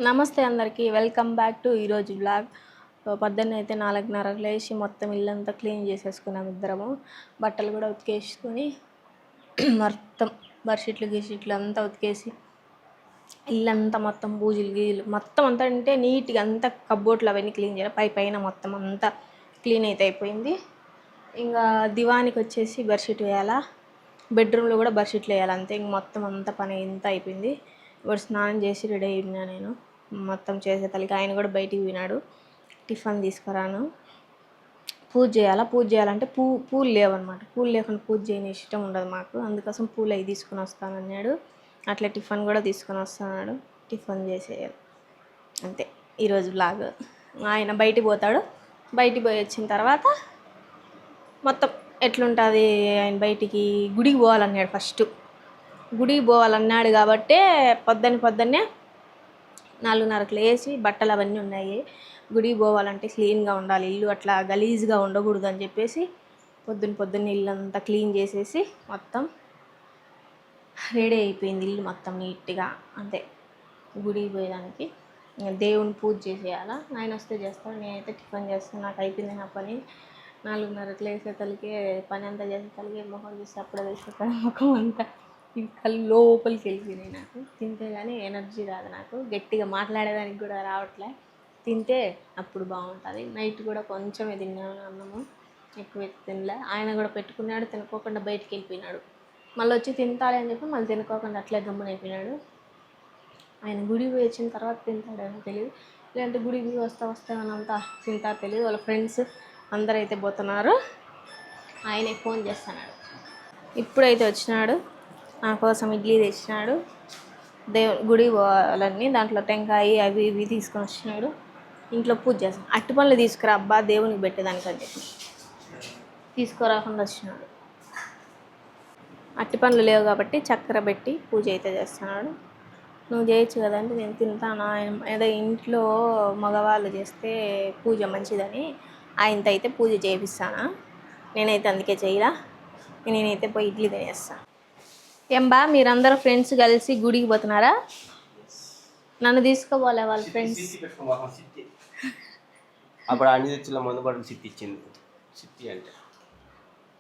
నమస్తే అందరికీ welcome back to ఈరోజు బ్లాగ్. పొద్దున్న అయితే 4:30కి లేచి మొత్తం ఇల్లంతా క్లీన్ చేసేసుకున్నాం ఇద్దరము. బట్టలు కూడా ఉతికేసుకొని మొత్తం బెడ్షీట్లు అంతా ఉతికేసి ఇల్లంతా మొత్తం బూజులు గీజులు మొత్తం అంతా అంటే నీట్గా అంతా కబ్బోర్డ్లు అవన్నీ క్లీన్ చేయాలి. పైన మొత్తం అంతా క్లీన్ అయితే అయిపోయింది. ఇంకా దివానికి వచ్చేసి బెడ్షీట్ వేయాలా, బెడ్రూమ్లో కూడా బెడ్షీట్లు వేయాలి. అంతే ఇంక మొత్తం అంతా పని ఇంత అయిపోయింది. ఇప్పుడు స్నానం చేసి రెడీ అయినా నేను మొత్తం చేసే తల్లికి. ఆయన కూడా బయటికి పోయినాడు, టిఫిన్ తీసుకురాను. పూజ చేయాలంటే పూలు లేవన్నమాట. పూలు లేకుండా పూజ చేయని ఇష్టం ఉండదు మాకు. అందుకోసం పూలు అవి తీసుకుని వస్తానన్నాడు. అట్లా టిఫిన్ కూడా తీసుకొని వస్తున్నాడు. టిఫిన్ చేసేయాలి అంతే ఈరోజు బ్లాగ్. ఆయన బయటికి పోతాడు. బయటికి పోయి వచ్చిన తర్వాత మొత్తం ఎట్లుంటుంది. ఆయన బయటికి గుడికి పోవాలన్నాడు. ఫస్ట్ గుడికి పోవాలన్నాడు కాబట్టే పొద్దున్నే 4:30కి లేచి బట్టలు అవన్నీ ఉన్నాయి. గుడికి పోవాలంటే క్లీన్గా ఉండాలి, ఇల్లు అట్లా గలీజ్గా ఉండకూడదు అని చెప్పేసి పొద్దున్న ఇల్లంతా క్లీన్ చేసేసి మొత్తం రెడీ అయిపోయింది. ఇల్లు మొత్తం నీట్గా. అంతే గుడికి పోయేదానికి. దేవుని పూజ చేసేయాలా. ఆయన వస్తే చేస్తాను, నేనైతే టిఫిన్ చేస్తాను. నాకు అయిపోయింది నా పని. 4:30కి లేసే తలకే పని అంతా చేసే తలకే మొహం చూస్తే అప్పుడే వేసేస్తాను. ముఖం అంతా కళ్ళు లోపలికి వెళ్ళిపోయినాయి. నాకు తింటే కానీ ఎనర్జీ రాదు. నాకు గట్టిగా మాట్లాడేదానికి కూడా రావట్లే. తింటే అప్పుడు బాగుంటుంది. నైట్ కూడా కొంచెమే తిన్నాను అన్నము, ఎక్కువ తినలే. ఆయన కూడా పెట్టుకున్నాడు, తినుకోకుండా బయటికి వెళ్ళిపోయినాడు. మళ్ళీ వచ్చి తింటాలి అని చెప్పి మళ్ళీ తినుకోకుండా అట్లే గమ్మున అయిపోయినాడు. ఆయన గుడికి పోయి వచ్చిన తర్వాత తింటాడేమో తెలియదు, లేదంటే గుడికి పోయి వస్తానంతా తింటారో తెలియదు. వాళ్ళ ఫ్రెండ్స్ అందరూ అయితే పోతున్నారు. ఆయనే ఫోన్ చేస్తున్నాడు. ఇప్పుడైతే వచ్చినాడు, నా కోసం ఇడ్లీ తెచ్చినాడు. గుడి పోవాలన్నీ దాంట్లో టెంకాయ అవి ఇవి తీసుకొని వచ్చినాడు. ఇంట్లో పూజ చేస్తాను. అట్టిపనులు తీసుకురా అబ్బా దేవునికి పెట్టేదానికని చెప్పి తీసుకురాకుండా వచ్చినాడు. అట్టిపనులు లేవు కాబట్టి చక్కెర పెట్టి పూజ అయితే చేస్తున్నాడు. నువ్వు చేయొచ్చు కదంటే నేను తింటాను. ఏదో ఇంట్లో మగవాళ్ళు చేస్తే పూజ మంచిదని ఆయనతో అయితే పూజ చేపిస్తాను. నేనైతే అందుకే చేయలా. నేనైతే పోయి ఇడ్లీ తినేస్తాను. ఏంబా మీరందరూ ఫ్రెండ్స్ కలిసి గుడికి పోతున్నారా? నన్ను తీసుకోపోలే వాళ్ళ ఫ్రెండ్స్. అప్పుడు అన్ని తెచ్చిన మందు బాటిల్ సిట్టి ఇచ్చింది. సిట్టి అంటే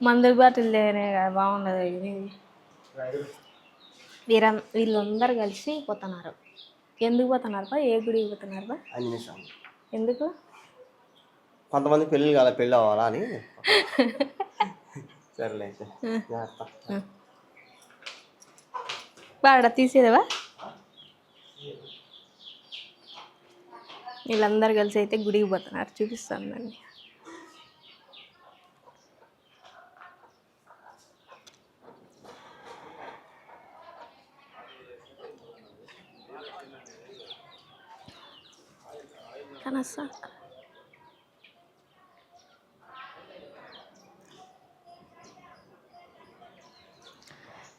మందు బాటిల్ లేనే కదా బాగుండదు. వీళ్ళందరూ కలిసి పోతున్నారు. ఎందుకు పోతున్నారు బా? ఏ గుడికి పోతున్నారు బా? ఆంజనేయ స్వామి. ఎందుకు? కొంతమంది పెళ్ళి కాలే, పెళ్ళి అవ్వాలా అని. సరేలే బాగా తీసేదేవా? వీళ్ళందరూ కలిసి అయితే గుడికి పోతున్నారు. చూపిస్తాను దాన్ని. కనసా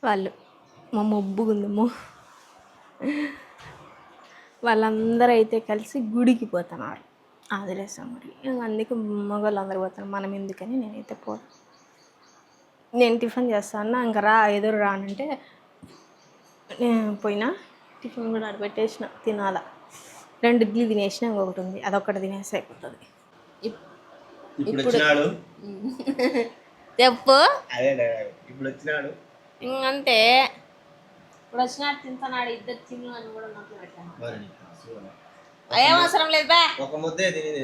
వాళ్ళు మా మొబ్బుగుందమ్మో. వాళ్ళందరూ అయితే కలిసి గుడికి పోతున్నారు, ఆదిలేసాం గుడి. అందుకే మగవాళ్ళు అందరూ పోతున్నారు, మనం ఎందుకని నేనైతే నేను టిఫిన్ చేస్తాను. ఇంకా ఎదురు రానంటే నేను పోయినా. టిఫిన్ కూడా అక్కడ పెట్టేసిన, తినాలా. 2 ఇడ్లీ తినేసిన, ఇంకొకటి ఉంది, అదొక్కటి తినేసి అయిపోతుంది. ఇప్పుడు చెప్పు. ఇప్పుడు వచ్చినాడు ఇంకంతే. ఇప్పుడు వచ్చినట్టు తింటున్నాడు. ఇద్దరు తిను అని కూడా నోట్లో పెట్టాను. ఏం అవసరం లేదు బా. ఒక ముద్దే తినేది.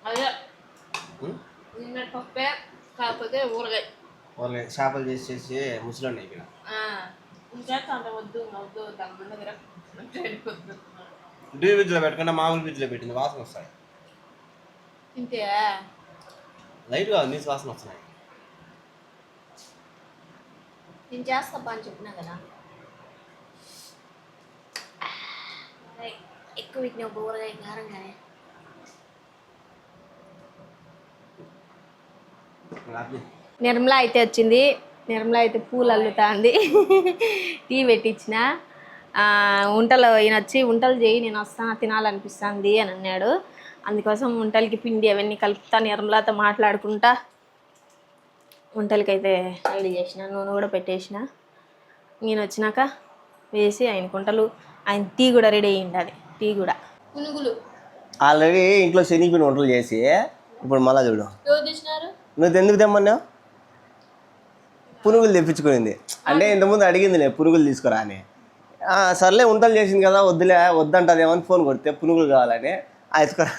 అదే నిన్నటి పప్పే, కాకపోతే ఊరగాయ చేపలు చేసి ముసలి అయిపోయినా. ఇంకేస్తా అంత వద్దు తగ్గకుండా డీ ఫ్రిడ్జ్లో పెట్టకుండా మామూలు ఫ్రిడ్జ్లో పెట్టింది, వాసన వస్తాయి. ఇంతే లైట్ కాదు, నీసు వాసన వస్తున్నాయి. నేను చేస్తా అని చెప్పినా కదా. ఎక్కువ వీటిని ఒక ఊరగాయ కారంగానే. నిర్మల అయితే వచ్చింది. నిర్మల అయితే పూలు అల్లుతుంది. టీ పెట్టించిన. వంటలు ఈయన వచ్చి వంటలు చేయి, నేను వస్తాను, తినాలనిపిస్తుంది అని అన్నాడు. అందుకోసం వంటలకి పిండి అవన్నీ కలుపుతా నిర్మలతో మాట్లాడుకుంటా వంటలకైతే రెడీ చేసిన. నూనె కూడా పెట్టేసిన. నేను వచ్చినాక వేసి ఆయన కుంటలు ఆయన టీ కూడా రెడీ అయ్యి ఉండాలి. టీ కూడా పునుగులు ఆల్రెడీ ఇంట్లో శనిగిపోయిన వంటలు చేసి ఇప్పుడు మళ్ళా చూడు ఎవరు తెచ్చినారు? నువ్వు ఎందుకు తెమ్మన్నావు? పునుగులు తెప్పించుకునింది. అంటే ఇంతకుముందు అడిగింది నేను పునుగులు తీసుకురా అని. సర్లే వంటలు చేసింది కదా వద్దంటదేమో అని ఫోన్ కొడితే పునుగులు కావాలని ఎత్తుకురా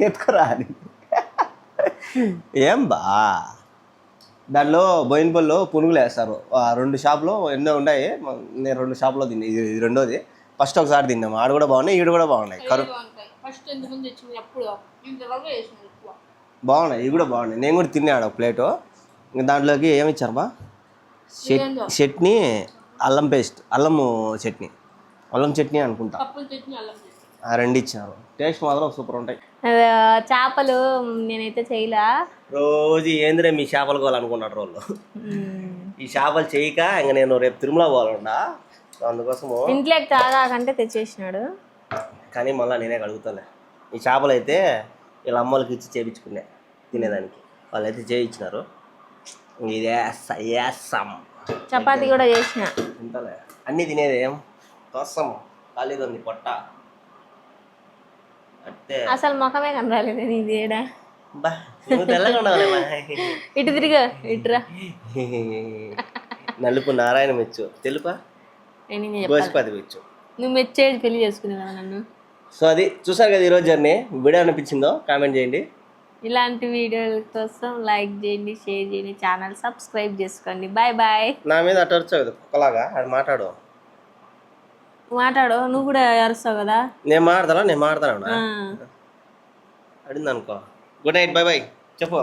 ఎత్తుకురా అని. ఏం బా దాంట్లో బోయినపల్లిలో పునుగులు వేస్తారు. 2 షాపులో ఎన్నో ఉన్నాయి. నేను 2 షాపులో తిన్నా. ఇది రెండోది. ఫస్ట్ ఒకసారి తిన్నాము. ఆడ కూడా బాగున్నాయి, ఈడు కూడా బాగున్నాయి. బాగున్నాయి, ఇవి కూడా బాగున్నాయి. నేను కూడా తిన్నాడు ఒక ప్లేటు. ఇంకా దాంట్లోకి ఏమి ఇచ్చారు బా? చట్నీ, అల్లం పేస్ట్, అల్లము చట్నీ, అల్లం చట్నీ అనుకుంటా. ఆ 2 ఇచ్చినారు. టేస్ట్ మాత్రం సూపర్ ఉంటాయి. చేపలు నేనైతే చేయలా. రోజు ఏందిరే మీ చేపలు కావాలనుకున్నాడు రోజు. ఈ చేపలు చేయక ఇంకా నేను రేపు తిరుమల పోవాలన్నా. అందుకోసము ఇంట్లోకి తాగాకంటే తెచ్చేసినాడు. కానీ మళ్ళీ నేనే కడుగుతాలే. ఈ చేపలు అయితే వీళ్ళ అమ్మలకి ఇచ్చి చేయించుకునే తినేదానికి. వాళ్ళైతే చేయించినారు. ఇదే సయాసం. చపాతీ కూడా చేసిన. తింటలే అన్నీ తినేదేం కోసం ఖాళీగా ఉంది పొట్ట. అంటే అసలు ముఖమే కనరాలేదు నీది ఏడా. బా నువ్వు తెల్లగా ఉండవులేమా. ఇటు తిరిగా ఇటురా. నలుపు నారాయణ మెచ్చు, తెలుపా గోసిపతి మెచ్చు. నువ్వు మెచ్చేది పెళ్లి చేసుకునే కదా నన్ను. సో అది చూసారు కదా ఈరోజు జర్నీ. వీడియో అనిపించిందో కామెంట్ చేయండి. ఇలాంటి వీడియోల కోసం లైక్ చేయండి, షేర్ చేయండి, ఛానల్ సబ్స్క్రైబ్ చేసుకోండి. Bye bye. నా మీద అటు అరుచావు కదా కుక్కలాగా. అది మాట్లాడు నువ్వు కూడా అరుస్తావు కదా. నేను మాట్లాడతాను అడింది అనుకో. గుడ్ నైట్, బై బై చెప్పు.